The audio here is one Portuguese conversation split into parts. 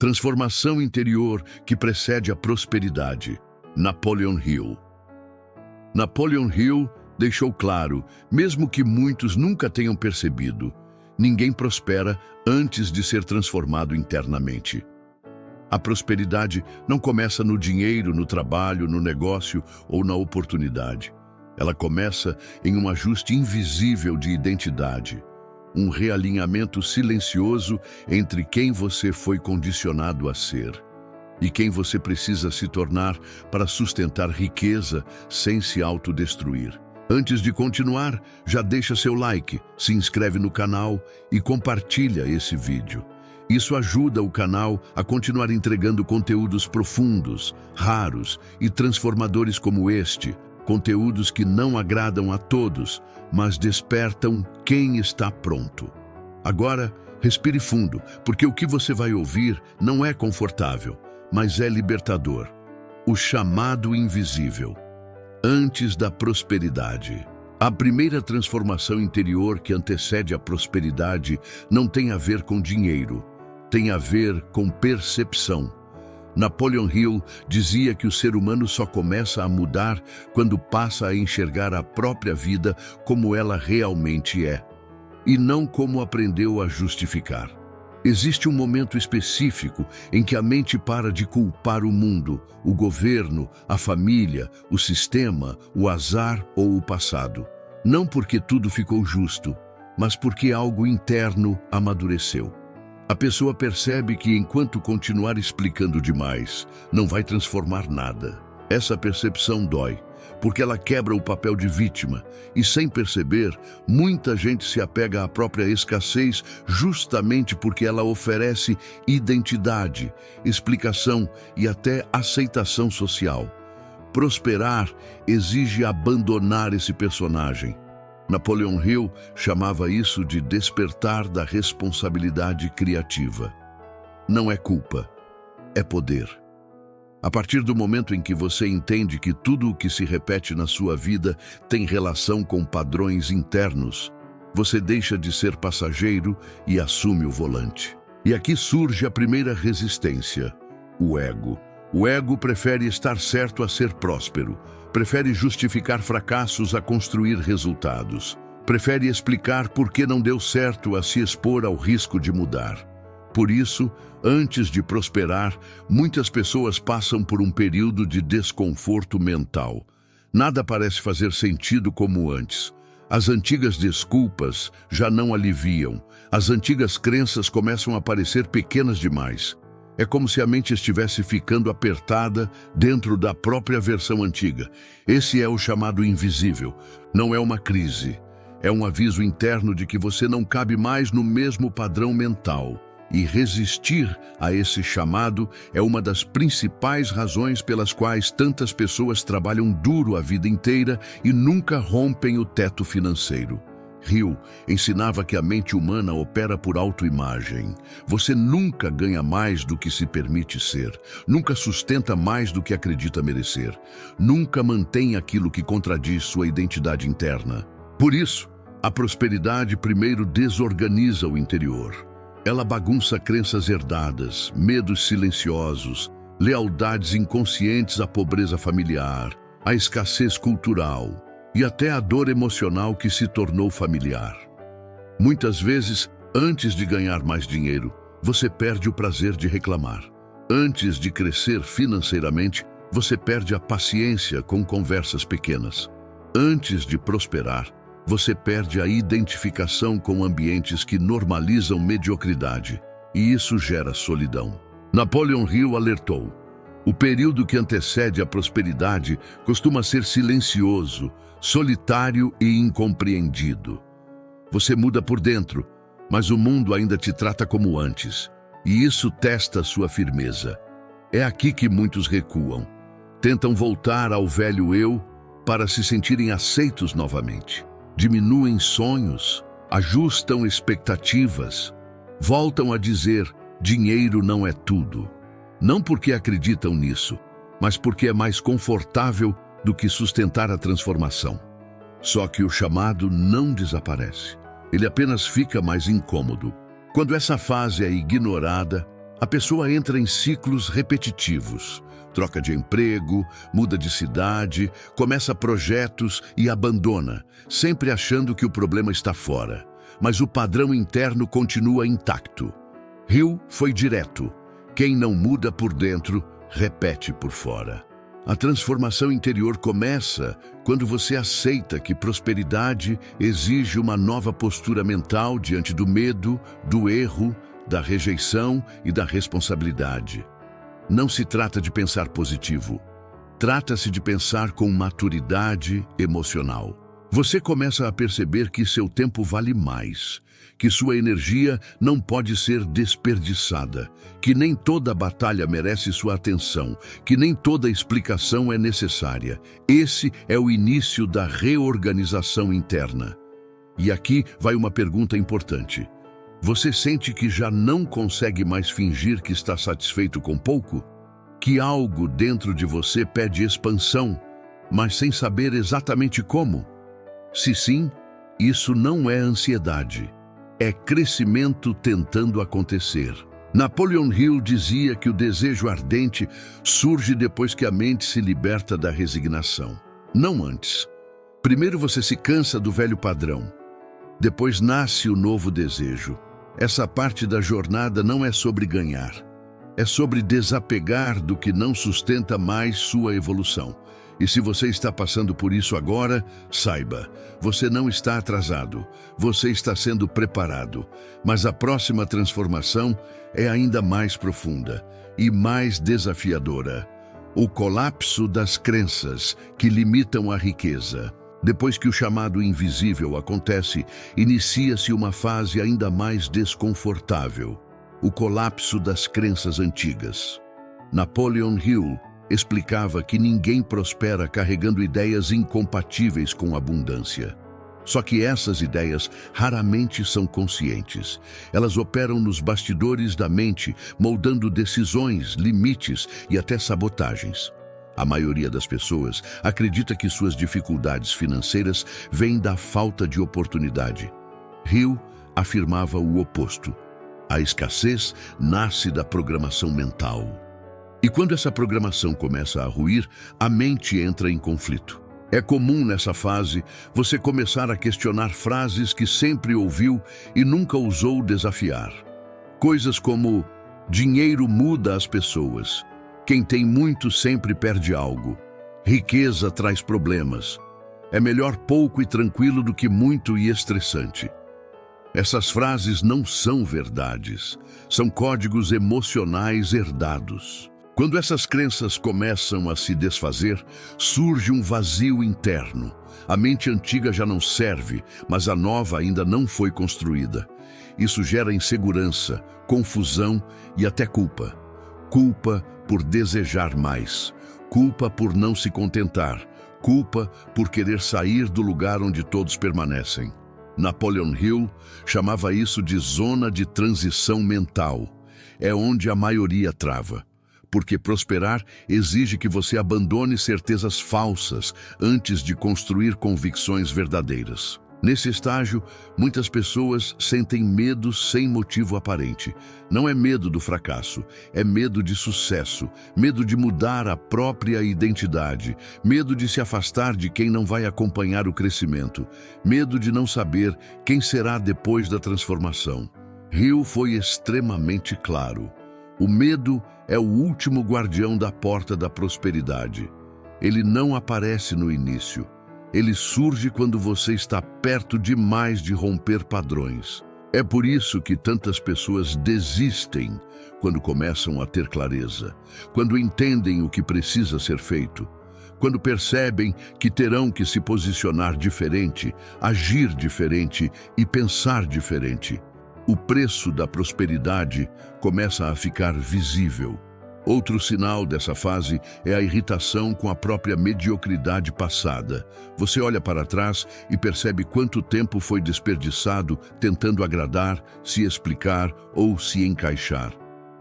Transformação interior que precede a prosperidade. Napoleon Hill. Napoleon Hill deixou claro, mesmo que muitos nunca tenham percebido, ninguém prospera antes de ser transformado internamente. A prosperidade não começa no dinheiro, no trabalho, no negócio ou na oportunidade. Ela começa em um ajuste invisível de identidade, um realinhamento silencioso entre quem você foi condicionado a ser e quem você precisa se tornar para sustentar riqueza sem se autodestruir. Antes de continuar, já deixa seu like, se inscreve no canal e compartilha esse vídeo. Isso ajuda o canal a continuar entregando conteúdos profundos, raros e transformadores como este, conteúdos que não agradam a todos, mas despertam quem está pronto. Agora, respire fundo, porque o que você vai ouvir não é confortável, mas é libertador. O chamado invisível. Antes da prosperidade. A primeira transformação interior que antecede a prosperidade não tem a ver com dinheiro, tem a ver com percepção. Napoleon Hill dizia que o ser humano só começa a mudar quando passa a enxergar a própria vida como ela realmente é, e não como aprendeu a justificar. Existe um momento específico em que a mente para de culpar o mundo, o governo, a família, o sistema, o azar ou o passado. Não porque tudo ficou justo, mas porque algo interno amadureceu. A pessoa percebe que enquanto continuar explicando demais, não vai transformar nada. Essa percepção dói, porque ela quebra o papel de vítima e, sem perceber, muita gente se apega à própria escassez justamente porque ela oferece identidade, explicação e até aceitação social. Prosperar exige abandonar esse personagem. Napoleon Hill chamava isso de despertar da responsabilidade criativa. Não é culpa, é poder. A partir do momento em que você entende que tudo o que se repete na sua vida tem relação com padrões internos, você deixa de ser passageiro e assume o volante. E aqui surge a primeira resistência, o ego. O ego prefere estar certo a ser próspero, prefere justificar fracassos a construir resultados, prefere explicar por que não deu certo a se expor ao risco de mudar. Por isso, antes de prosperar, muitas pessoas passam por um período de desconforto mental. Nada parece fazer sentido como antes. As antigas desculpas já não aliviam. As antigas crenças começam a parecer pequenas demais. É como se a mente estivesse ficando apertada dentro da própria versão antiga. Esse é o chamado invisível. Não é uma crise. É um aviso interno de que você não cabe mais no mesmo padrão mental. E resistir a esse chamado é uma das principais razões pelas quais tantas pessoas trabalham duro a vida inteira e nunca rompem o teto financeiro. Hill ensinava que a mente humana opera por autoimagem. Você nunca ganha mais do que se permite ser, nunca sustenta mais do que acredita merecer, nunca mantém aquilo que contradiz sua identidade interna. Por isso, a prosperidade primeiro desorganiza o interior. Ela bagunça crenças herdadas, medos silenciosos, lealdades inconscientes à pobreza familiar, à escassez cultural e até à dor emocional que se tornou familiar. Muitas vezes, antes de ganhar mais dinheiro, você perde o prazer de reclamar. Antes de crescer financeiramente, você perde a paciência com conversas pequenas. Antes de prosperar, você perde a identificação com ambientes que normalizam mediocridade, e isso gera solidão. Napoleon Hill alertou: o período que antecede a prosperidade costuma ser silencioso, solitário e incompreendido. Você muda por dentro, mas o mundo ainda te trata como antes, e isso testa sua firmeza. É aqui que muitos recuam. Tentam voltar ao velho eu para se sentirem aceitos novamente. Diminuem sonhos, ajustam expectativas, voltam a dizer: dinheiro não é tudo. Não porque acreditam nisso, mas porque é mais confortável do que sustentar a transformação. Só que o chamado não desaparece. Ele apenas fica mais incômodo. Quando essa fase é ignorada, A pessoa entra em ciclos repetitivos. Troca de emprego, muda de cidade, começa projetos e abandona, sempre achando que o problema está fora. Mas o padrão interno continua intacto. Hill foi direto. Quem não muda por dentro, repete por fora. A transformação interior começa quando você aceita que prosperidade exige uma nova postura mental diante do medo, do erro, da rejeição e da responsabilidade. Não se trata de pensar positivo. Trata-se de pensar com maturidade emocional. Você começa a perceber que seu tempo vale mais, que sua energia não pode ser desperdiçada, que nem toda batalha merece sua atenção, que nem toda explicação é necessária. Esse é o início da reorganização interna. E aqui vai uma pergunta importante. Você sente que já não consegue mais fingir que está satisfeito com pouco? Que algo dentro de você pede expansão, mas sem saber exatamente como? Se sim, isso não é ansiedade. É crescimento tentando acontecer. Napoleon Hill dizia que o desejo ardente surge depois que a mente se liberta da resignação. Não antes. Primeiro você se cansa do velho padrão. Depois nasce o novo desejo. Essa parte da jornada não é sobre ganhar. É sobre desapegar do que não sustenta mais sua evolução. E se você está passando por isso agora, saiba, você não está atrasado, você está sendo preparado. Mas a próxima transformação é ainda mais profunda e mais desafiadora. O colapso das crenças que limitam a riqueza. Depois que o chamado invisível acontece, inicia-se uma fase ainda mais desconfortável. O colapso das crenças antigas. Napoleon Hill explicava que ninguém prospera carregando ideias incompatíveis com abundância. Só que essas ideias raramente são conscientes. Elas operam nos bastidores da mente, moldando decisões, limites e até sabotagens. A maioria das pessoas acredita que suas dificuldades financeiras vêm da falta de oportunidade. Hill afirmava o oposto. A escassez nasce da programação mental. E quando essa programação começa a ruir, a mente entra em conflito. É comum nessa fase você começar a questionar frases que sempre ouviu e nunca ousou desafiar. Coisas como: dinheiro muda as pessoas. Quem tem muito sempre perde algo. Riqueza traz problemas. É melhor pouco e tranquilo do que muito e estressante. Essas frases não são verdades. São códigos emocionais herdados. Quando essas crenças começam a se desfazer, surge um vazio interno. A mente antiga já não serve, mas a nova ainda não foi construída. Isso gera insegurança, confusão e até culpa. Culpa por desejar mais, culpa por não se contentar, culpa por querer sair do lugar onde todos permanecem. Napoleon Hill chamava isso de zona de transição mental. É onde a maioria trava. Porque prosperar exige que você abandone certezas falsas antes de construir convicções verdadeiras. Nesse estágio, muitas pessoas sentem medo sem motivo aparente. Não é medo do fracasso, é medo de sucesso, medo de mudar a própria identidade, medo de se afastar de quem não vai acompanhar o crescimento, medo de não saber quem será depois da transformação. Hill foi extremamente claro. O medo é o último guardião da porta da prosperidade. Ele não aparece no início. Ele surge quando você está perto demais de romper padrões. É por isso que tantas pessoas desistem quando começam a ter clareza, quando entendem o que precisa ser feito, quando percebem que terão que se posicionar diferente, agir diferente e pensar diferente. O preço da prosperidade começa a ficar visível. Outro sinal dessa fase é a irritação com a própria mediocridade passada. Você olha para trás e percebe quanto tempo foi desperdiçado tentando agradar, se explicar ou se encaixar.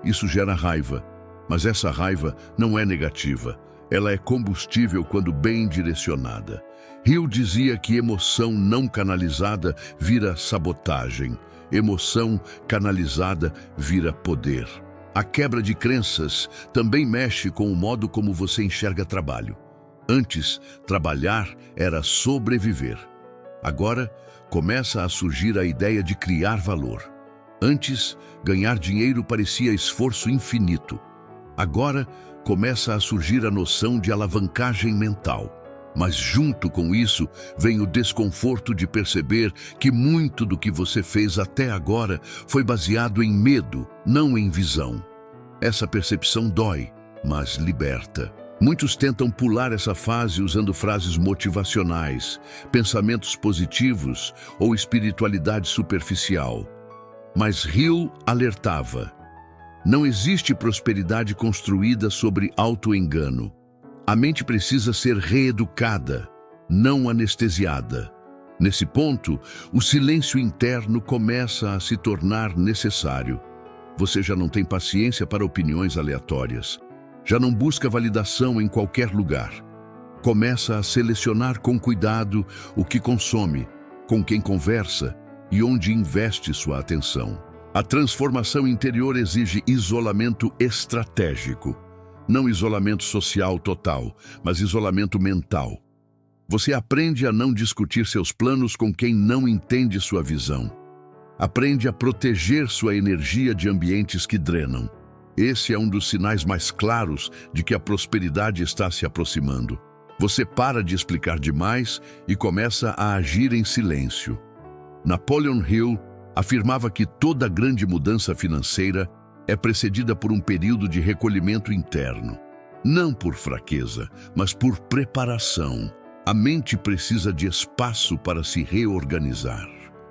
Isso gera raiva, mas essa raiva não é negativa. Ela é combustível quando bem direcionada. Hill dizia que emoção não canalizada vira sabotagem. Emoção canalizada vira poder. A quebra de crenças também mexe com o modo como você enxerga trabalho. Antes, trabalhar era sobreviver. Agora, começa a surgir a ideia de criar valor. Antes, ganhar dinheiro parecia esforço infinito. Agora, começa a surgir a noção de alavancagem mental. Mas junto com isso, vem o desconforto de perceber que muito do que você fez até agora foi baseado em medo, não em visão. Essa percepção dói, mas liberta. Muitos tentam pular essa fase usando frases motivacionais, pensamentos positivos ou espiritualidade superficial. Mas Hill alertava: não existe prosperidade construída sobre auto-engano. A mente precisa ser reeducada, não anestesiada. Nesse ponto, o silêncio interno começa a se tornar necessário. Você já não tem paciência para opiniões aleatórias. Já não busca validação em qualquer lugar. Começa a selecionar com cuidado o que consome, com quem conversa e onde investe sua atenção. A transformação interior exige isolamento estratégico. Não isolamento social total, mas isolamento mental. Você aprende a não discutir seus planos com quem não entende sua visão. Aprende a proteger sua energia de ambientes que drenam. Esse é um dos sinais mais claros de que a prosperidade está se aproximando. Você para de explicar demais e começa a agir em silêncio. Napoleon Hill afirmava que toda grande mudança financeira é precedida por um período de recolhimento interno. Não por fraqueza, mas por preparação. A mente precisa de espaço para se reorganizar.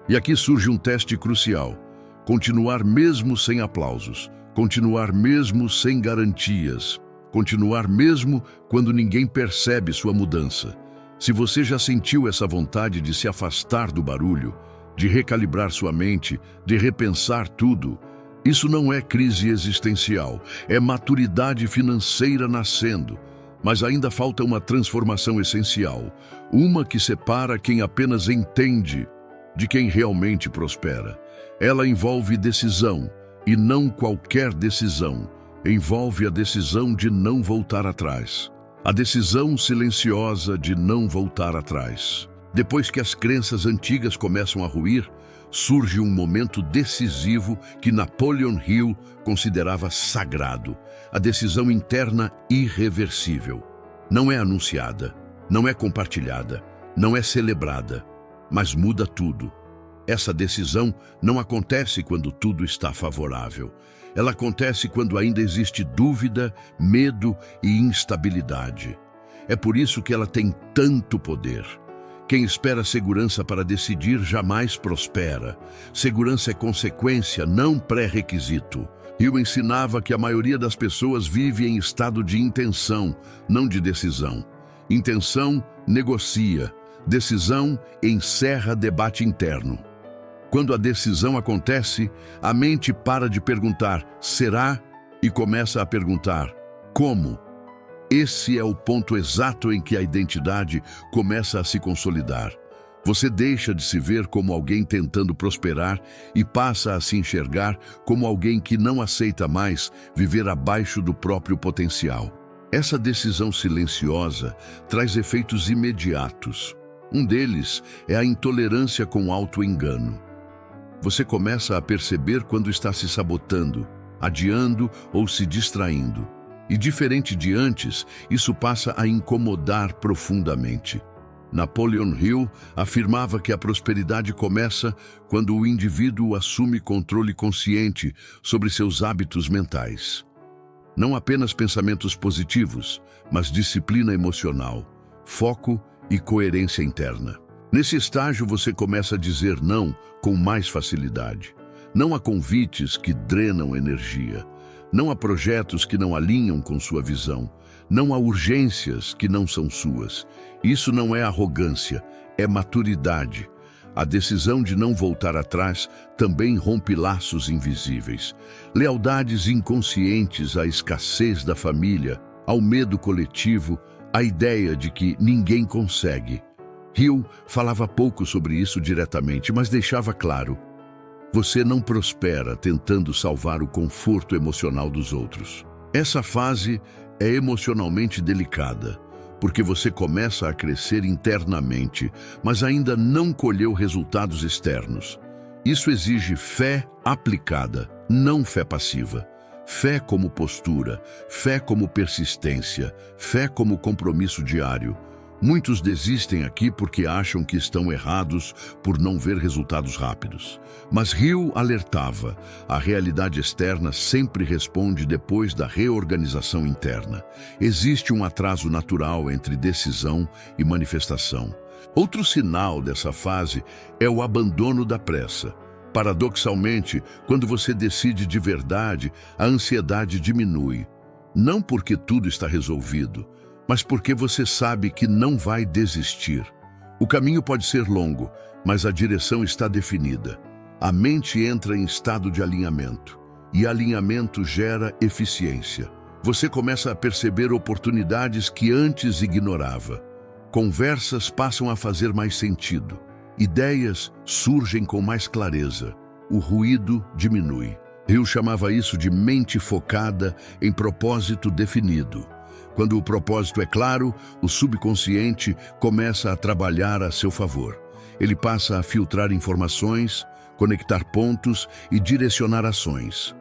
E aqui surge um teste crucial: continuar mesmo sem aplausos, continuar mesmo sem garantias, continuar mesmo quando ninguém percebe sua mudança. Se você já sentiu essa vontade de se afastar do barulho, de recalibrar sua mente, de repensar tudo, isso não é crise existencial, é maturidade financeira nascendo. Mas ainda falta uma transformação essencial, uma que separa quem apenas entende de quem realmente prospera. Ela envolve decisão, e não qualquer decisão. Envolve a decisão de não voltar atrás. A decisão silenciosa de não voltar atrás. Depois que as crenças antigas começam a ruir, surge um momento decisivo que Napoleon Hill considerava sagrado: a decisão interna irreversível. Não é anunciada, não é compartilhada, não é celebrada, mas muda tudo. Essa decisão não acontece quando tudo está favorável. Ela acontece quando ainda existe dúvida, medo e instabilidade. É por isso que ela tem tanto poder. Quem espera segurança para decidir jamais prospera. Segurança é consequência, não pré-requisito. Hill ensinava que a maioria das pessoas vive em estado de intenção, não de decisão. Intenção negocia, decisão encerra debate interno. Quando a decisão acontece, a mente para de perguntar "será?" e começa a perguntar "como?". Esse é o ponto exato em que a identidade começa a se consolidar. Você deixa de se ver como alguém tentando prosperar e passa a se enxergar como alguém que não aceita mais viver abaixo do próprio potencial. Essa decisão silenciosa traz efeitos imediatos. Um deles é a intolerância com auto-engano. Você começa a perceber quando está se sabotando, adiando ou se distraindo. E diferente de antes, isso passa a incomodar profundamente. Napoleon Hill afirmava que a prosperidade começa quando o indivíduo assume controle consciente sobre seus hábitos mentais. Não apenas pensamentos positivos, mas disciplina emocional, foco e coerência interna. Nesse estágio, você começa a dizer não com mais facilidade. Não a convites que drenam energia. Não há projetos que não alinham com sua visão. Não há urgências que não são suas. Isso não é arrogância, é maturidade. A decisão de não voltar atrás também rompe laços invisíveis. Lealdades inconscientes à escassez da família, ao medo coletivo, à ideia de que ninguém consegue. Hill falava pouco sobre isso diretamente, mas deixava claro: Você não prospera tentando salvar o conforto emocional dos outros. Essa fase é emocionalmente delicada, porque você começa a crescer internamente, mas ainda não colheu resultados externos. Isso exige fé aplicada, não fé passiva. Fé como postura, fé como persistência, fé como compromisso diário. Muitos desistem aqui porque acham que estão errados por não ver resultados rápidos. Mas Hill alertava, a realidade externa sempre responde depois da reorganização interna. Existe um atraso natural entre decisão e manifestação. Outro sinal dessa fase é o abandono da pressa. Paradoxalmente, quando você decide de verdade, a ansiedade diminui. Não porque tudo está resolvido, mas porque você sabe que não vai desistir. O caminho pode ser longo, mas a direção está definida. A mente entra em estado de alinhamento, e alinhamento gera eficiência. Você começa a perceber oportunidades que antes ignorava. Conversas passam a fazer mais sentido. Ideias surgem com mais clareza. O ruído diminui. Eu chamava isso de mente focada em propósito definido. Quando o propósito é claro, o subconsciente começa a trabalhar a seu favor. Ele passa a filtrar informações, conectar pontos e direcionar ações.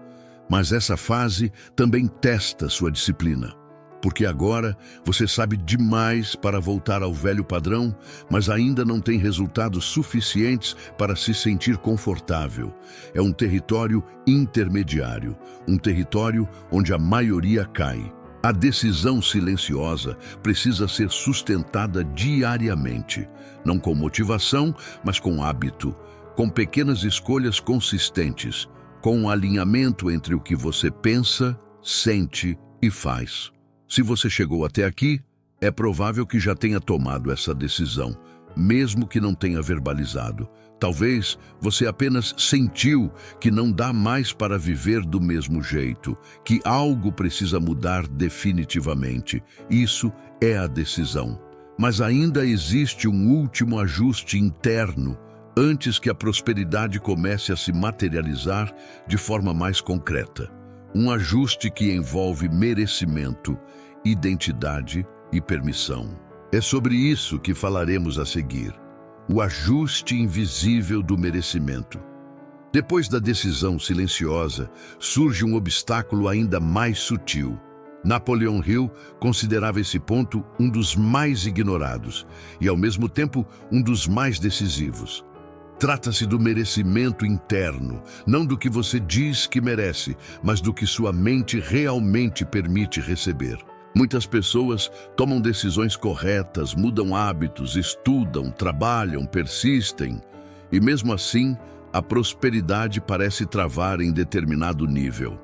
Mas essa fase também testa sua disciplina. Porque agora você sabe demais para voltar ao velho padrão, mas ainda não tem resultados suficientes para se sentir confortável. É um território intermediário, um território onde a maioria cai. A decisão silenciosa precisa ser sustentada diariamente, não com motivação, mas com hábito, com pequenas escolhas consistentes, com um alinhamento entre o que você pensa, sente e faz. Se você chegou até aqui, é provável que já tenha tomado essa decisão, mesmo que não tenha verbalizado. Talvez você apenas sentiu que não dá mais para viver do mesmo jeito, que algo precisa mudar definitivamente. Isso é a decisão. Mas ainda existe um último ajuste interno antes que a prosperidade comece a se materializar de forma mais concreta. Um ajuste que envolve merecimento, identidade e permissão. É sobre isso que falaremos a seguir. O ajuste invisível do merecimento. Depois da decisão silenciosa, surge um obstáculo ainda mais sutil. Napoleon Hill considerava esse ponto um dos mais ignorados e, ao mesmo tempo, um dos mais decisivos. Trata-se do merecimento interno, não do que você diz que merece, mas do que sua mente realmente permite receber. Muitas pessoas tomam decisões corretas, mudam hábitos, estudam, trabalham, persistem, e mesmo assim, a prosperidade parece travar em determinado nível.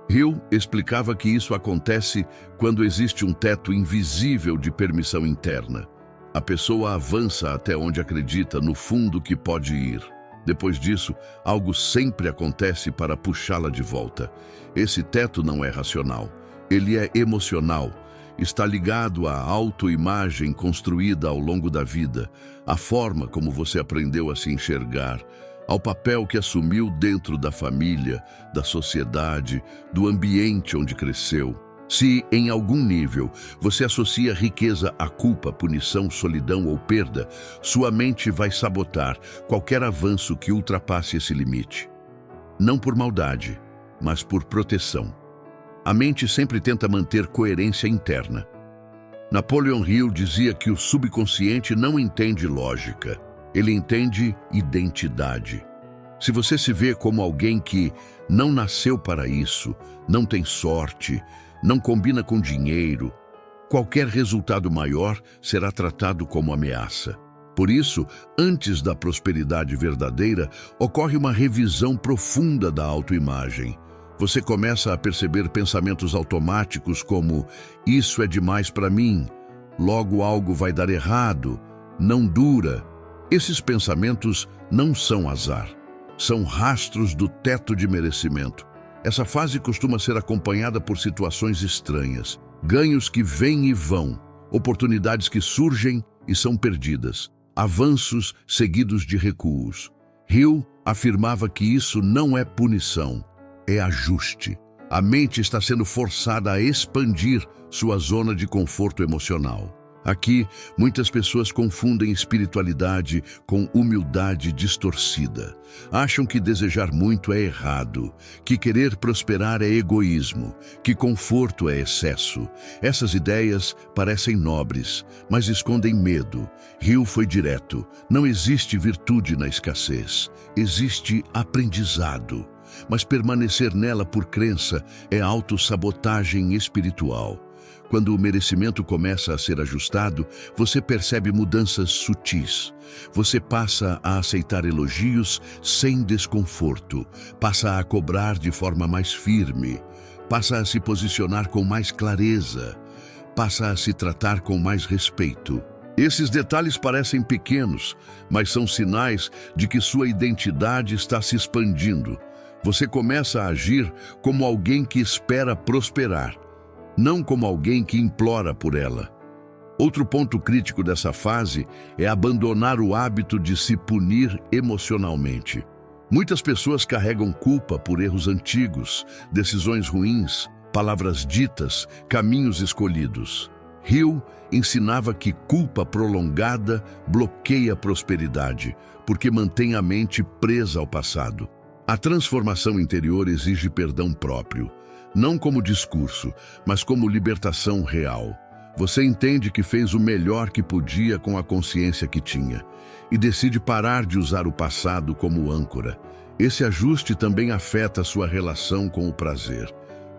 Hill explicava que isso acontece quando existe um teto invisível de permissão interna. A pessoa avança até onde acredita, no fundo, que pode ir. Depois disso, algo sempre acontece para puxá-la de volta. Esse teto não é racional, ele é emocional. Está ligado à autoimagem construída ao longo da vida, à forma como você aprendeu a se enxergar, ao papel que assumiu dentro da família, da sociedade, do ambiente onde cresceu. Se, em algum nível, você associa riqueza à culpa, punição, solidão ou perda, sua mente vai sabotar qualquer avanço que ultrapasse esse limite. Não por maldade, mas por proteção. A mente sempre tenta manter coerência interna. Napoleon Hill dizia que o subconsciente não entende lógica, ele entende identidade. Se você se vê como alguém que não nasceu para isso, não tem sorte, não combina com dinheiro, qualquer resultado maior será tratado como ameaça. Por isso, antes da prosperidade verdadeira, ocorre uma revisão profunda da autoimagem. Você começa a perceber pensamentos automáticos como "isso é demais para mim", "logo algo vai dar errado", "não dura". Esses pensamentos não são azar, são rastros do teto de merecimento. Essa fase costuma ser acompanhada por situações estranhas, ganhos que vêm e vão, oportunidades que surgem e são perdidas, avanços seguidos de recuos. Hill afirmava que isso não é punição, é ajuste. A mente está sendo forçada a expandir sua zona de conforto emocional. Aqui, muitas pessoas confundem espiritualidade com humildade distorcida. Acham que desejar muito é errado, que querer prosperar é egoísmo, que conforto é excesso. Essas ideias parecem nobres, mas escondem medo. Hill foi direto: não existe virtude na escassez, existe aprendizado. Mas permanecer nela por crença é autossabotagem espiritual. Quando o merecimento começa a ser ajustado, você percebe mudanças sutis. Você passa a aceitar elogios sem desconforto, passa a cobrar de forma mais firme, passa a se posicionar com mais clareza, passa a se tratar com mais respeito. Esses detalhes parecem pequenos, mas são sinais de que sua identidade está se expandindo. Você começa a agir como alguém que espera prosperar, não como alguém que implora por ela. Outro ponto crítico dessa fase é abandonar o hábito de se punir emocionalmente. Muitas pessoas carregam culpa por erros antigos, decisões ruins, palavras ditas, caminhos escolhidos. Hill ensinava que culpa prolongada bloqueia a prosperidade, porque mantém a mente presa ao passado. A transformação interior exige perdão próprio, não como discurso, mas como libertação real. Você entende que fez o melhor que podia com a consciência que tinha e decide parar de usar o passado como âncora. Esse ajuste também afeta a sua relação com o prazer.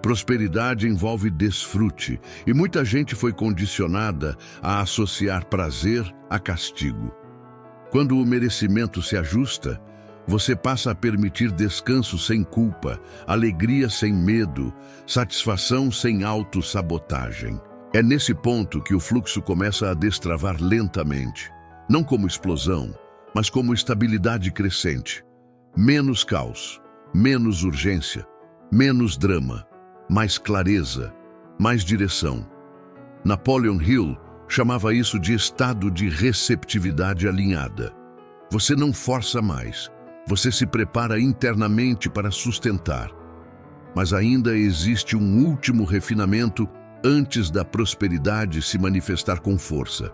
Prosperidade envolve desfrute e muita gente foi condicionada a associar prazer a castigo. Quando o merecimento se ajusta, você passa a permitir descanso sem culpa, alegria sem medo, satisfação sem autossabotagem. É nesse ponto que o fluxo começa a destravar lentamente, não como explosão, mas como estabilidade crescente. Menos caos, menos urgência, menos drama, mais clareza, mais direção. Napoleon Hill chamava isso de estado de receptividade alinhada. Você não força mais. Você se prepara internamente para sustentar. Mas ainda existe um último refinamento antes da prosperidade se manifestar com força: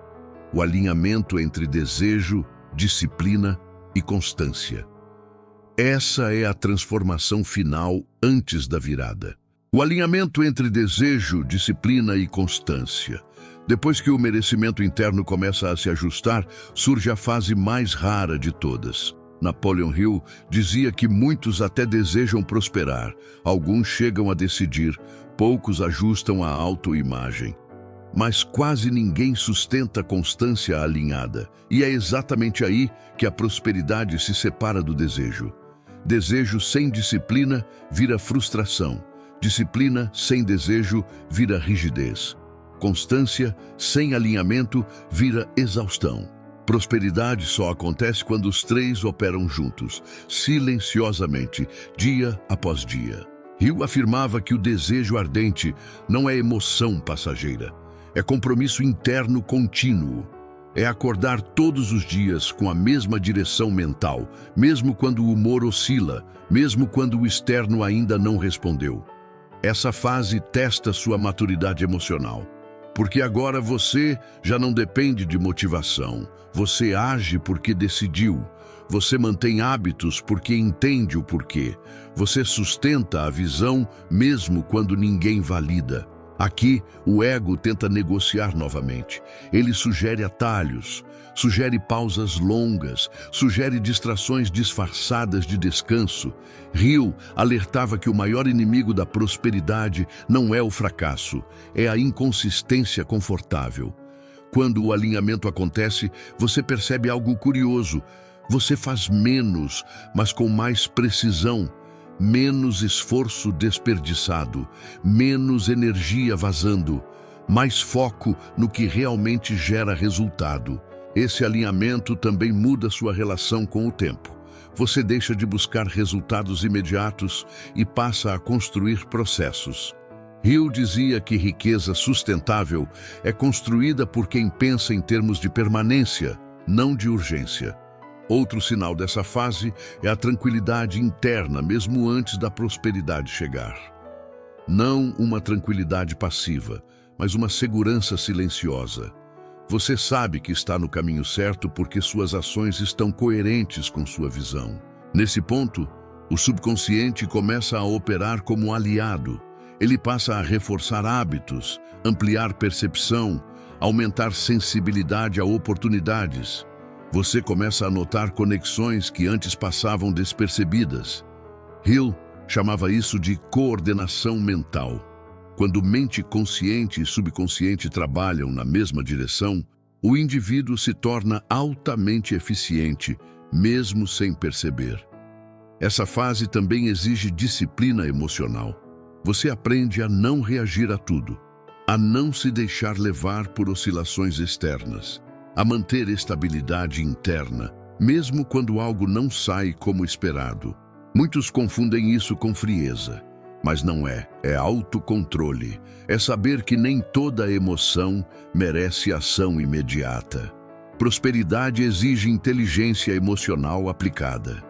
o alinhamento entre desejo, disciplina e constância. Essa é a transformação final antes da virada. O alinhamento entre desejo, disciplina e constância. Depois que o merecimento interno começa a se ajustar, surge a fase mais rara de todas. Napoleon Hill dizia que muitos até desejam prosperar, alguns chegam a decidir, poucos ajustam a autoimagem. Mas quase ninguém sustenta a constância alinhada, e é exatamente aí que a prosperidade se separa do desejo. Desejo sem disciplina vira frustração, disciplina sem desejo vira rigidez, constância sem alinhamento vira exaustão. Prosperidade só acontece quando os três operam juntos, silenciosamente, dia após dia. Hill afirmava que o desejo ardente não é emoção passageira, é compromisso interno contínuo. É acordar todos os dias com a mesma direção mental, mesmo quando o humor oscila, mesmo quando o externo ainda não respondeu. Essa fase testa sua maturidade emocional. Porque agora você já não depende de motivação. Você age porque decidiu. Você mantém hábitos porque entende o porquê. Você sustenta a visão mesmo quando ninguém valida. Aqui, o ego tenta negociar novamente. Ele sugere atalhos, sugere pausas longas, sugere distrações disfarçadas de descanso. Hill alertava que o maior inimigo da prosperidade não é o fracasso, é a inconsistência confortável. Quando o alinhamento acontece, você percebe algo curioso. Você faz menos, mas com mais precisão. Menos esforço desperdiçado, menos energia vazando, mais foco no que realmente gera resultado. Esse alinhamento também muda sua relação com o tempo. Você deixa de buscar resultados imediatos e passa a construir processos. Hill dizia que riqueza sustentável é construída por quem pensa em termos de permanência, não de urgência. Outro sinal dessa fase é a tranquilidade interna, mesmo antes da prosperidade chegar. Não uma tranquilidade passiva, mas uma segurança silenciosa. Você sabe que está no caminho certo porque suas ações estão coerentes com sua visão. Nesse ponto, o subconsciente começa a operar como aliado. Ele passa a reforçar hábitos, ampliar percepção, aumentar sensibilidade a oportunidades. Você começa a notar conexões que antes passavam despercebidas. Hill chamava isso de coordenação mental. Quando mente consciente e subconsciente trabalham na mesma direção, o indivíduo se torna altamente eficiente, mesmo sem perceber. Essa fase também exige disciplina emocional. Você aprende a não reagir a tudo, a não se deixar levar por oscilações externas, a manter estabilidade interna, mesmo quando algo não sai como esperado. Muitos confundem isso com frieza, mas não é. É autocontrole. É saber que nem toda emoção merece ação imediata. Prosperidade exige inteligência emocional aplicada.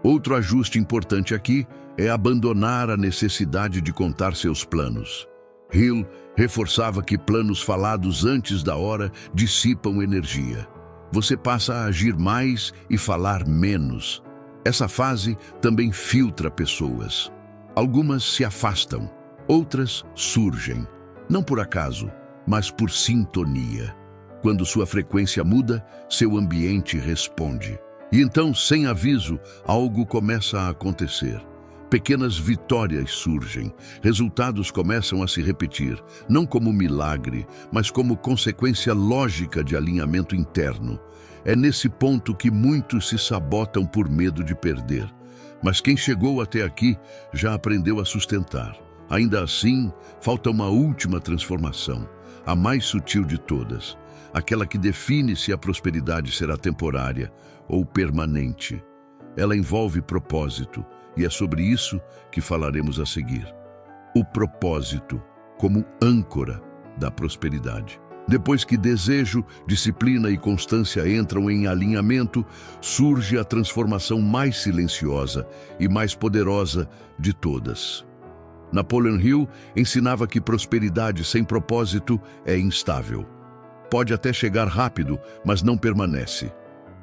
Outro ajuste importante aqui é abandonar a necessidade de contar seus planos. Hill reforçava que planos falados antes da hora dissipam energia. Você passa a agir mais e falar menos. Essa fase também filtra pessoas. Algumas se afastam, outras surgem, não por acaso, mas por sintonia. Quando sua frequência muda, seu ambiente responde. E então, sem aviso, algo começa a acontecer. Pequenas vitórias surgem, resultados começam a se repetir, não como milagre, mas como consequência lógica de alinhamento interno. É nesse ponto que muitos se sabotam por medo de perder. Mas quem chegou até aqui já aprendeu a sustentar. Ainda assim, falta uma última transformação, a mais sutil de todas, aquela que define se a prosperidade será temporária ou permanente. Ela envolve propósito, e é sobre isso que falaremos a seguir. O propósito como âncora da prosperidade. Depois que desejo, disciplina e constância entram em alinhamento, surge a transformação mais silenciosa e mais poderosa de todas. Napoleon Hill ensinava que prosperidade sem propósito é instável. Pode até chegar rápido, mas não permanece.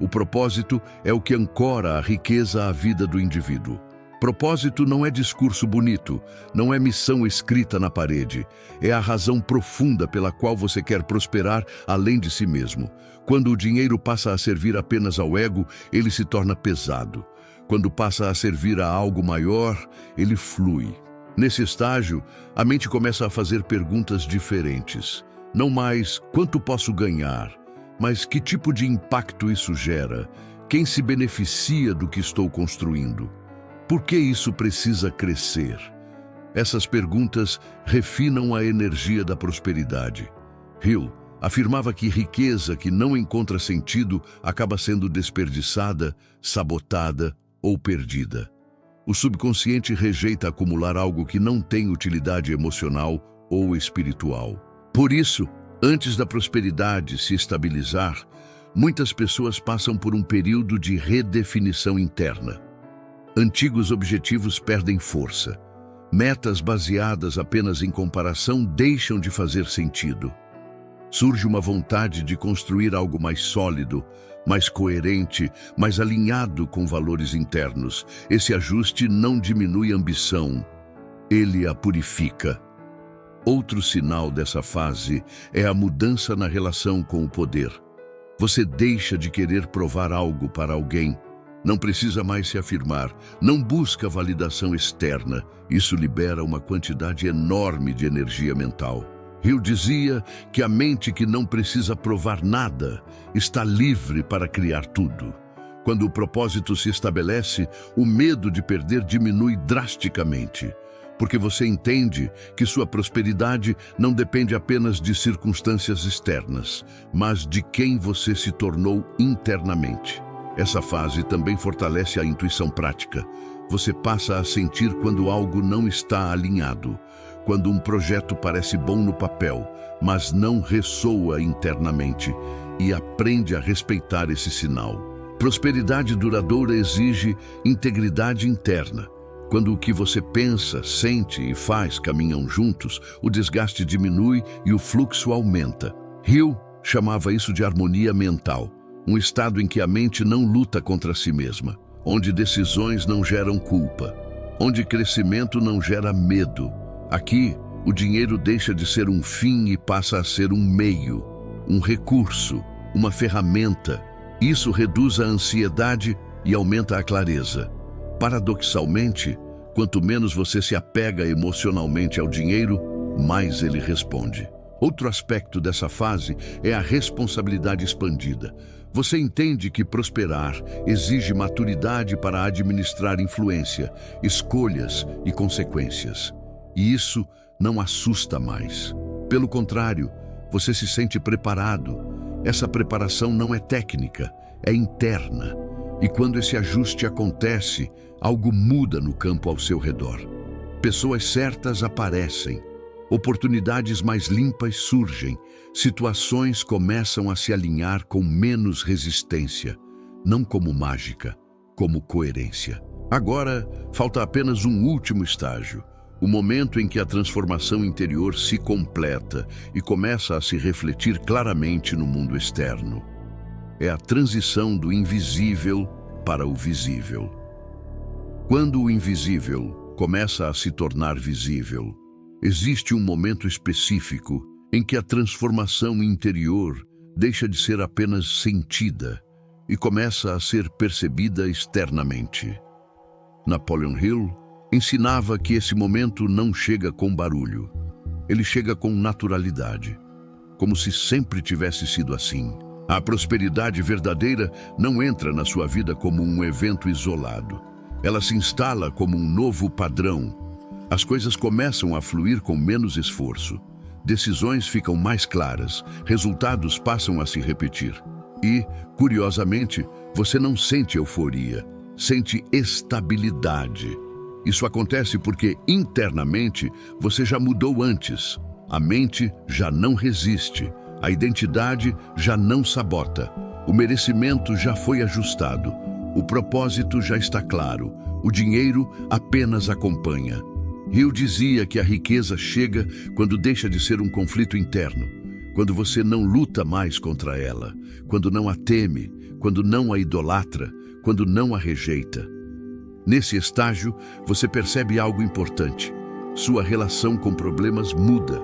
O propósito é o que ancora a riqueza à vida do indivíduo. Propósito não é discurso bonito, não é missão escrita na parede. É a razão profunda pela qual você quer prosperar além de si mesmo. Quando o dinheiro passa a servir apenas ao ego, ele se torna pesado. Quando passa a servir a algo maior, ele flui. Nesse estágio, a mente começa a fazer perguntas diferentes. Não mais quanto posso ganhar, mas que tipo de impacto isso gera? Quem se beneficia do que estou construindo? Por que isso precisa crescer? Essas perguntas refinam a energia da prosperidade. Hill afirmava que riqueza que não encontra sentido acaba sendo desperdiçada, sabotada ou perdida. O subconsciente rejeita acumular algo que não tem utilidade emocional ou espiritual. Por isso, antes da prosperidade se estabilizar, muitas pessoas passam por um período de redefinição interna. Antigos objetivos perdem força. Metas baseadas apenas em comparação deixam de fazer sentido. Surge uma vontade de construir algo mais sólido, mais coerente, mais alinhado com valores internos. Esse ajuste não diminui a ambição, ele a purifica. Outro sinal dessa fase é a mudança na relação com o poder. Você deixa de querer provar algo para alguém. Não precisa mais se afirmar, não busca validação externa. Isso libera uma quantidade enorme de energia mental. Hill dizia que a mente que não precisa provar nada está livre para criar tudo. Quando o propósito se estabelece, o medo de perder diminui drasticamente, porque você entende que sua prosperidade não depende apenas de circunstâncias externas, mas de quem você se tornou internamente. Essa fase também fortalece a intuição prática. Você passa a sentir quando algo não está alinhado, quando um projeto parece bom no papel, mas não ressoa internamente, e aprende a respeitar esse sinal. Prosperidade duradoura exige integridade interna. Quando o que você pensa, sente e faz caminham juntos, o desgaste diminui e o fluxo aumenta. Hill chamava isso de harmonia mental, um estado em que a mente não luta contra si mesma, onde decisões não geram culpa, onde crescimento não gera medo. Aqui, o dinheiro deixa de ser um fim e passa a ser um meio, um recurso, uma ferramenta. Isso reduz a ansiedade e aumenta a clareza. Paradoxalmente, quanto menos você se apega emocionalmente ao dinheiro, mais ele responde. Outro aspecto dessa fase é a responsabilidade expandida. Você entende que prosperar exige maturidade para administrar influência, escolhas e consequências. E isso não assusta mais. Pelo contrário, você se sente preparado. Essa preparação não é técnica, é interna. E quando esse ajuste acontece, algo muda no campo ao seu redor. Pessoas certas aparecem, oportunidades mais limpas surgem, situações começam a se alinhar com menos resistência, não como mágica, como coerência. Agora, falta apenas um último estágio, o momento em que a transformação interior se completa e começa a se refletir claramente no mundo externo. É a transição do invisível para o visível. Quando o invisível começa a se tornar visível, existe um momento específico em que a transformação interior deixa de ser apenas sentida e começa a ser percebida externamente. Napoleon Hill ensinava que esse momento não chega com barulho, ele chega com naturalidade, como se sempre tivesse sido assim. A prosperidade verdadeira não entra na sua vida como um evento isolado. Ela se instala como um novo padrão. As coisas começam a fluir com menos esforço. Decisões ficam mais claras, resultados passam a se repetir. E, curiosamente, você não sente euforia, sente estabilidade. Isso acontece porque, internamente, você já mudou antes. A mente já não resiste. A identidade já não sabota, o merecimento já foi ajustado, o propósito já está claro, o dinheiro apenas acompanha. Hill dizia que a riqueza chega quando deixa de ser um conflito interno, quando você não luta mais contra ela, quando não a teme, quando não a idolatra, quando não a rejeita. Nesse estágio, você percebe algo importante. Sua relação com problemas muda.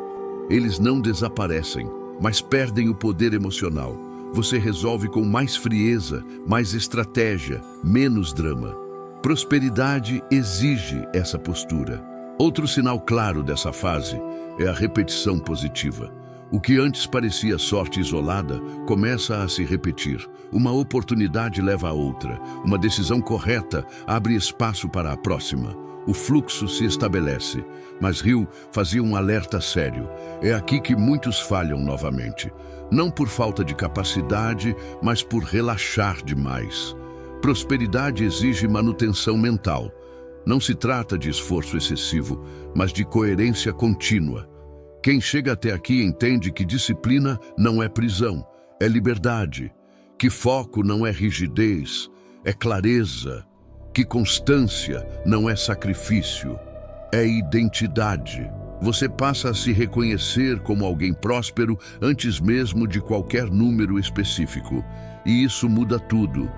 Eles não desaparecem, mas perdem o poder emocional. Você resolve com mais frieza, mais estratégia, menos drama. Prosperidade exige essa postura. Outro sinal claro dessa fase é a repetição positiva. O que antes parecia sorte isolada começa a se repetir. Uma oportunidade leva a outra. Uma decisão correta abre espaço para a próxima. O fluxo se estabelece, mas Hill fazia um alerta sério. É aqui que muitos falham novamente. Não por falta de capacidade, mas por relaxar demais. Prosperidade exige manutenção mental. Não se trata de esforço excessivo, mas de coerência contínua. Quem chega até aqui entende que disciplina não é prisão, é liberdade. Que foco não é rigidez, é clareza. Que constância não é sacrifício, é identidade. Você passa a se reconhecer como alguém próspero antes mesmo de qualquer número específico. E isso muda tudo,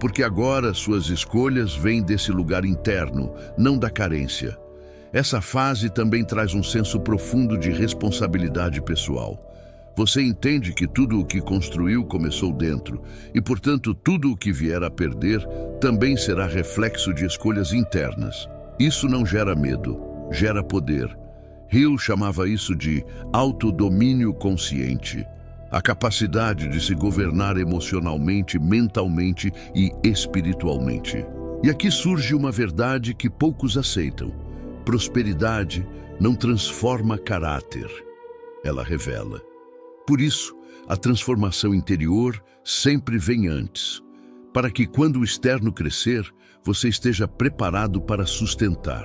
porque agora suas escolhas vêm desse lugar interno, não da carência. Essa fase também traz um senso profundo de responsabilidade pessoal. Você entende que tudo o que construiu começou dentro, e, portanto, tudo o que vier a perder também será reflexo de escolhas internas. Isso não gera medo, gera poder. Hill chamava isso de autodomínio consciente, a capacidade de se governar emocionalmente, mentalmente e espiritualmente. E aqui surge uma verdade que poucos aceitam. Prosperidade não transforma caráter, ela revela. Por isso, a transformação interior sempre vem antes, para que quando o externo crescer, você esteja preparado para sustentar.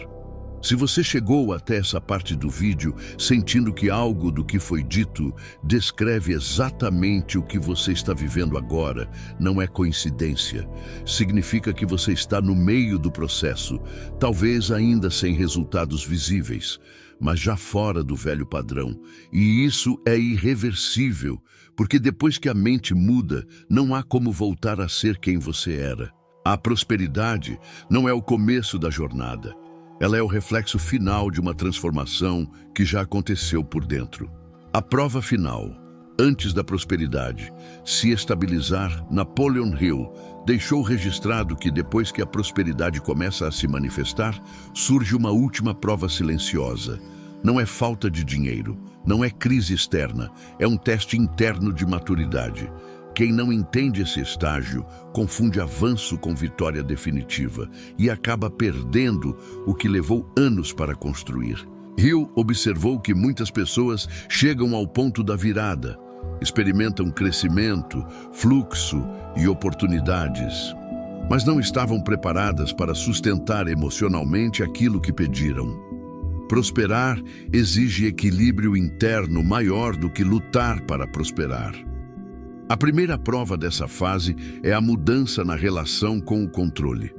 Se você chegou até essa parte do vídeo sentindo que algo do que foi dito descreve exatamente o que você está vivendo agora, não é coincidência. Significa que você está no meio do processo, talvez ainda sem resultados visíveis, mas já fora do velho padrão. E isso é irreversível, porque depois que a mente muda, não há como voltar a ser quem você era. A prosperidade não é o começo da jornada. Ela é o reflexo final de uma transformação que já aconteceu por dentro. A prova final, antes da prosperidade se estabilizar, Napoleon Hill deixou registrado que depois que a prosperidade começa a se manifestar, surge uma última prova silenciosa. Não é falta de dinheiro, não é crise externa, é um teste interno de maturidade. Quem não entende esse estágio confunde avanço com vitória definitiva e acaba perdendo o que levou anos para construir. Hill observou que muitas pessoas chegam ao ponto da virada, experimentam crescimento, fluxo e oportunidades, mas não estavam preparadas para sustentar emocionalmente aquilo que pediram. Prosperar exige equilíbrio interno maior do que lutar para prosperar. A primeira prova dessa fase é a mudança na relação com o controle.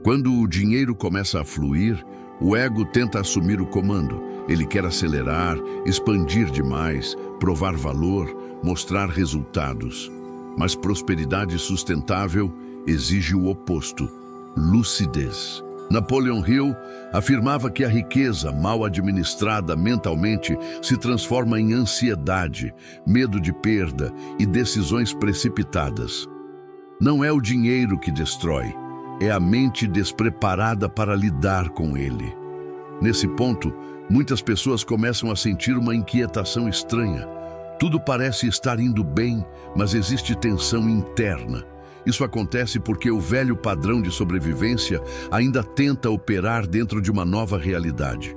Quando o dinheiro começa a fluir, o ego tenta assumir o comando. Ele quer acelerar, expandir demais, provar valor, mostrar resultados. Mas prosperidade sustentável exige o oposto: lucidez. Napoleon Hill afirmava que a riqueza mal administrada mentalmente se transforma em ansiedade, medo de perda e decisões precipitadas. Não é o dinheiro que destrói, é a mente despreparada para lidar com ele. Nesse ponto, muitas pessoas começam a sentir uma inquietação estranha. Tudo parece estar indo bem, mas existe tensão interna. Isso acontece porque o velho padrão de sobrevivência ainda tenta operar dentro de uma nova realidade.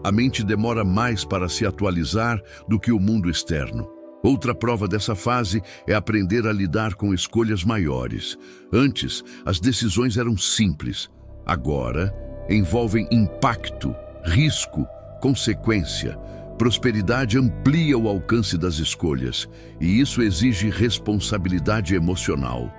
A mente demora mais para se atualizar do que o mundo externo. Outra prova dessa fase é aprender a lidar com escolhas maiores. Antes, as decisões eram simples. Agora, envolvem impacto, risco, consequência. Prosperidade amplia o alcance das escolhas, e isso exige responsabilidade emocional.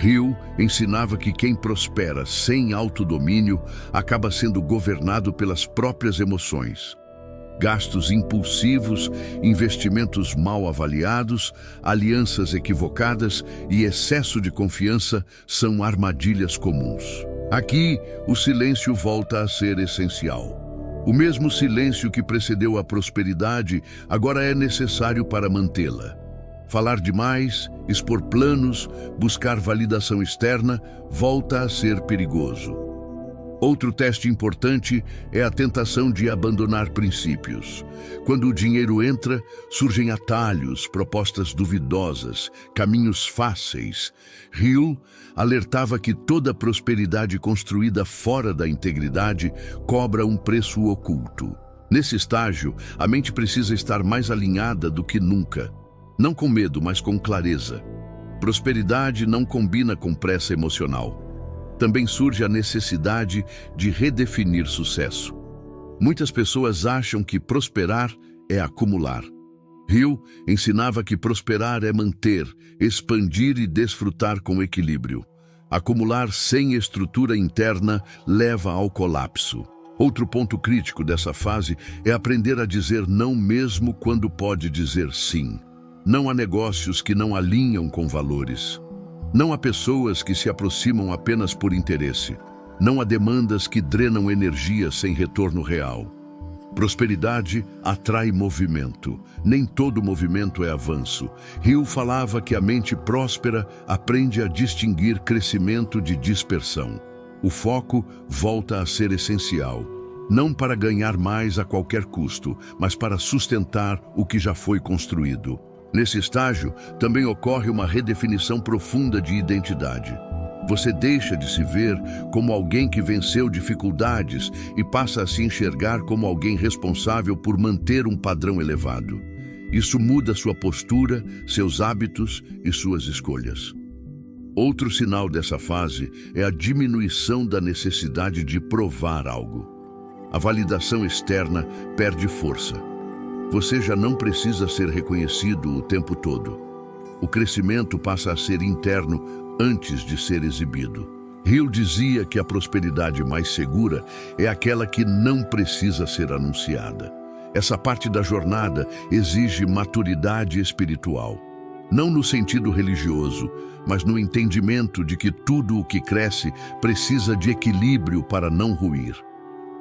Hill ensinava que quem prospera sem autodomínio acaba sendo governado pelas próprias emoções. Gastos impulsivos, investimentos mal avaliados, alianças equivocadas e excesso de confiança são armadilhas comuns. Aqui, o silêncio volta a ser essencial. O mesmo silêncio que precedeu a prosperidade agora é necessário para mantê-la. Falar demais, expor planos, buscar validação externa, volta a ser perigoso. Outro teste importante é a tentação de abandonar princípios. Quando o dinheiro entra, surgem atalhos, propostas duvidosas, caminhos fáceis. Hill alertava que toda prosperidade construída fora da integridade cobra um preço oculto. Nesse estágio, a mente precisa estar mais alinhada do que nunca. Não com medo, mas com clareza. Prosperidade não combina com pressa emocional. Também surge a necessidade de redefinir sucesso. Muitas pessoas acham que prosperar é acumular. Hill ensinava que prosperar é manter, expandir e desfrutar com equilíbrio. Acumular sem estrutura interna leva ao colapso. Outro ponto crítico dessa fase é aprender a dizer não mesmo quando pode dizer sim. Não há negócios que não alinham com valores. Não há pessoas que se aproximam apenas por interesse. Não há demandas que drenam energia sem retorno real. Prosperidade atrai movimento. Nem todo movimento é avanço. Hill falava que a mente próspera aprende a distinguir crescimento de dispersão. O foco volta a ser essencial. Não para ganhar mais a qualquer custo, mas para sustentar o que já foi construído. Nesse estágio, também ocorre uma redefinição profunda de identidade. Você deixa de se ver como alguém que venceu dificuldades e passa a se enxergar como alguém responsável por manter um padrão elevado. Isso muda sua postura, seus hábitos e suas escolhas. Outro sinal dessa fase é a diminuição da necessidade de provar algo. a validação externa perde força. Você já não precisa ser reconhecido o tempo todo. O crescimento passa a ser interno antes de ser exibido. Hill dizia que a prosperidade mais segura é aquela que não precisa ser anunciada. Essa parte da jornada exige maturidade espiritual. Não no sentido religioso, mas no entendimento de que tudo o que cresce precisa de equilíbrio para não ruir.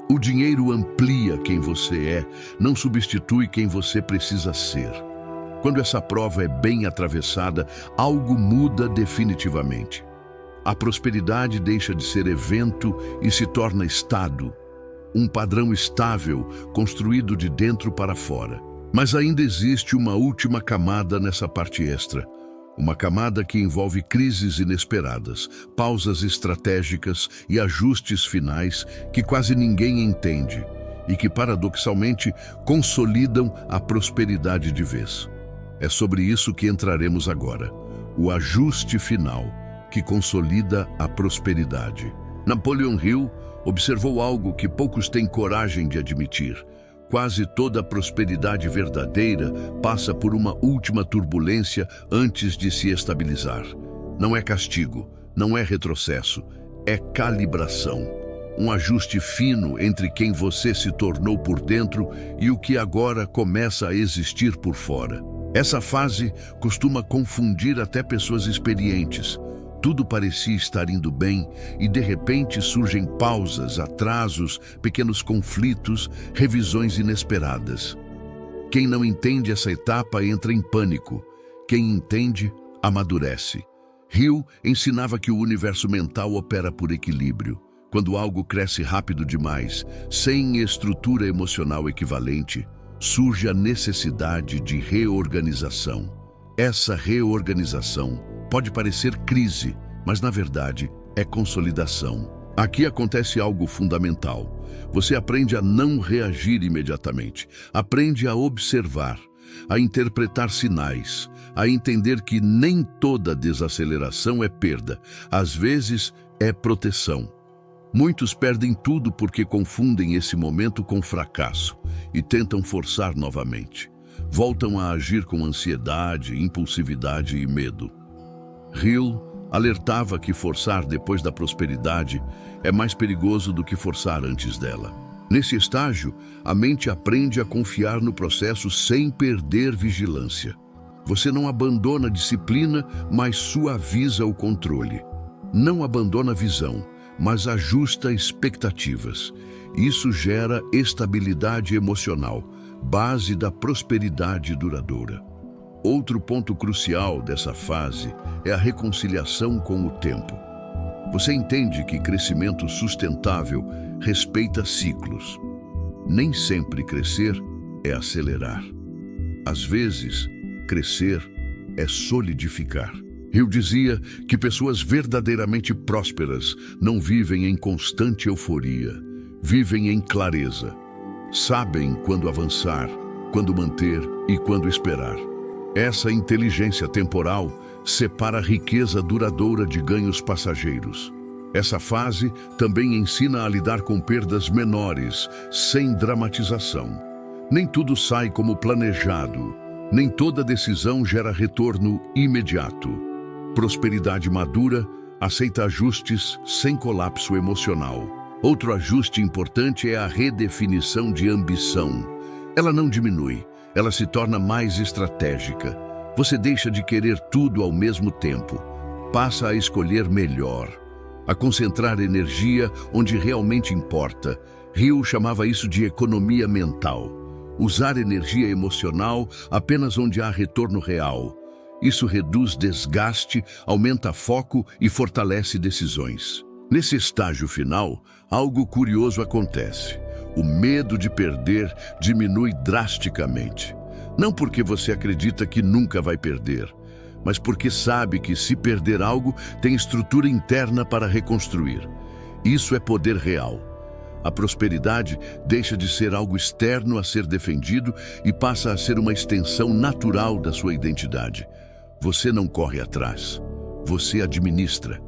O dinheiro amplia quem você é, não substitui quem você precisa ser. Quando essa prova é bem atravessada, algo muda definitivamente. A prosperidade deixa de ser evento e se torna estado, um padrão estável construído de dentro para fora. Mas ainda existe uma última camada nessa parte extra, uma camada que envolve crises inesperadas, pausas estratégicas e ajustes finais que quase ninguém entende e que, paradoxalmente, consolidam a prosperidade de vez. É sobre isso que entraremos agora, o ajuste final que consolida a prosperidade. Napoleon Hill observou algo que poucos têm coragem de admitir. Quase toda a prosperidade verdadeira passa por uma última turbulência antes de se estabilizar. Não é castigo, não é retrocesso, é calibração. Um ajuste fino entre quem você se tornou por dentro e o que agora começa a existir por fora. Essa fase costuma confundir até pessoas experientes. Tudo parecia estar indo bem e, de repente, surgem pausas, atrasos, pequenos conflitos, revisões inesperadas. Quem não entende essa etapa entra em pânico. Quem entende, amadurece. Hill ensinava que o universo mental opera por equilíbrio. Quando algo cresce rápido demais, sem estrutura emocional equivalente, surge a necessidade de reorganização. Essa reorganização pode parecer crise, mas na verdade é consolidação. Aqui acontece algo fundamental. Você aprende a não reagir imediatamente. Aprende a observar, a interpretar sinais, a entender que nem toda desaceleração é perda. Às vezes é proteção. Muitos perdem tudo porque confundem esse momento com fracasso e tentam forçar novamente. Voltam a agir com ansiedade, impulsividade e medo. Hill alertava que forçar depois da prosperidade é mais perigoso do que forçar antes dela. Nesse estágio, a mente aprende a confiar no processo sem perder vigilância. Você não abandona a disciplina, mas suaviza o controle. Não abandona a visão, mas ajusta expectativas. Isso gera estabilidade emocional, base da prosperidade duradoura. Outro ponto crucial dessa fase é a reconciliação com o tempo. Você entende que crescimento sustentável respeita ciclos. Nem sempre crescer é acelerar. Às vezes, crescer é solidificar. Hill dizia que pessoas verdadeiramente prósperas não vivem em constante euforia, vivem em clareza. Sabem quando avançar, quando manter e quando esperar. Essa inteligência temporal separa a riqueza duradoura de ganhos passageiros. Essa fase também ensina a lidar com perdas menores, sem dramatização. Nem tudo sai como planejado, nem toda decisão gera retorno imediato. Prosperidade madura aceita ajustes sem colapso emocional. Outro ajuste importante é a redefinição de ambição. Ela não diminui. Ela se torna mais estratégica. Você deixa de querer tudo ao mesmo tempo. Passa a escolher melhor, a concentrar energia onde realmente importa. Hill chamava isso de economia mental. Usar energia emocional apenas onde há retorno real. Isso reduz desgaste, aumenta foco e fortalece decisões. Nesse estágio final, algo curioso acontece. O medo de perder diminui drasticamente. Não porque você acredita que nunca vai perder, mas porque sabe que se perder algo, tem estrutura interna para reconstruir. Isso é poder real. A prosperidade deixa de ser algo externo a ser defendido e passa a ser uma extensão natural da sua identidade. Você não corre atrás, você administra.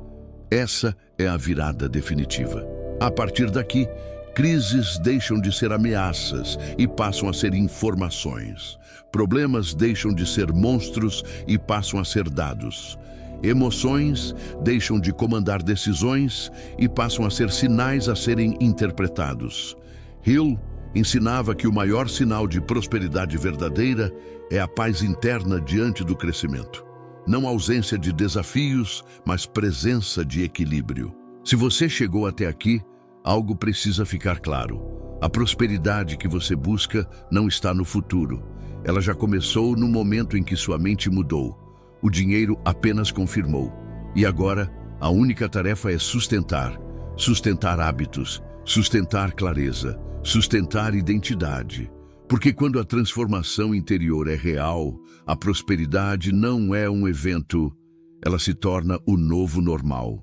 Essa é a virada definitiva. A partir daqui, Crises deixam de ser ameaças e passam a ser informações. Problemas deixam de ser monstros e passam a ser dados. Emoções deixam de comandar decisões e passam a ser sinais a serem interpretados. Hill ensinava que o maior sinal de prosperidade verdadeira é a paz interna diante do crescimento. Não ausência de desafios, mas presença de equilíbrio. Se você chegou até aqui, algo precisa ficar claro. A prosperidade que você busca não está no futuro. Ela já começou no momento em que sua mente mudou. O dinheiro apenas confirmou. E agora, a única tarefa é sustentar hábitos, sustentar clareza, sustentar identidade. Porque quando a transformação interior é real, a prosperidade não é um evento, ela se torna o novo normal.